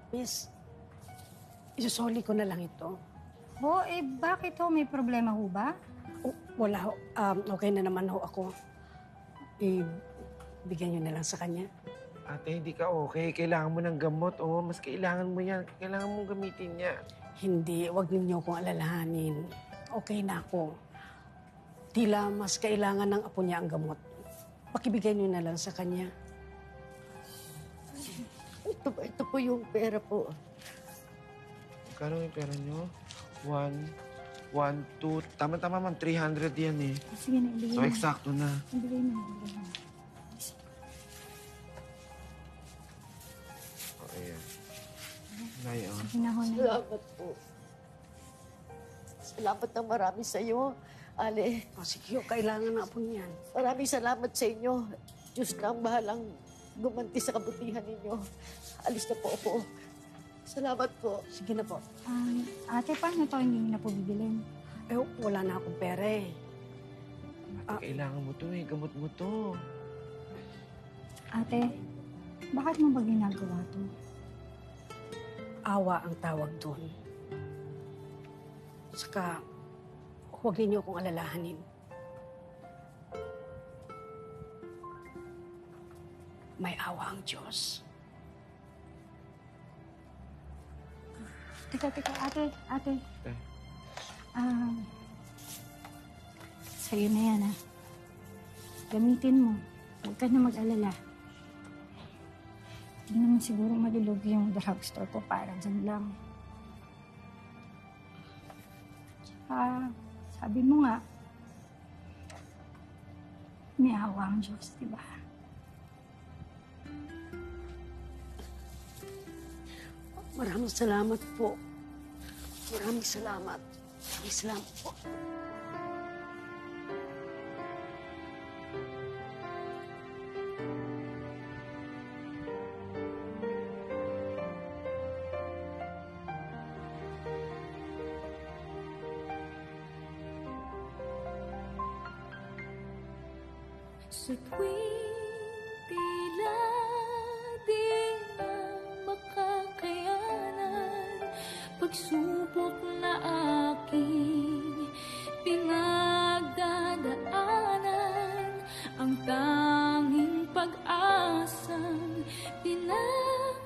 Miss, isusoli ko na lang ito. Oh, bakit ho? May problema ho ba? Oh, wala ho. Okay na naman ho ako. Bigyan niyo na lang sa kanya. Ate, hindi ka okay. Kailangan mo ng gamot. Oo, mas kailangan mo yan. Kailangan mong gamitin niya. Hindi, wag ninyo akong alalahanin. Okay na ako. Tila mas kailangan ng apo niya ang gamot. Pakibigay niyo na lang sa kanya. Ito po yung pera po. Magkano yung pera niyo? 1, 2, tama-tama ma'am, 300 yan eh. Sige na, ibigay So, na. eksakto na. Ibigay na, ibigay na. O, ayan. Nay, oh. Sige na ho na. Salamat po. Salamat ng marami sa iyo, Ale. O sige, kailangan na po niyan. Maraming salamat sa inyo. Diyos na ang bahalang gumanti sa kabutihan ninyo. Alis na po ako. Salamat po. Sige na po. Ate, paano to? Hindi niyo na po bibilin. Wala na akong pera eh. Ate, kailangan mo to eh. Gamot mo to. Ate, bakit mo ba ginagawa to? Awa ang tawag doon. Saka, huwag ninyo akong alalahanin. May awa ang Diyos. Teka, ate. Eh. Sa'yo na yan, ha? Gamitin mo. Huwag ka na mag-alala. Hindi naman siguro malulugi yung drugstore ko para dyan lang. Sabi mo nga, may awa ang Diyos, di ba? Maraming salamat po. Maraming salamat. Maraming salamat po. Sa tuwing tila di na makakayanan, pagsubok na aking pinagdadaanan, ang tanging pag-asang pinag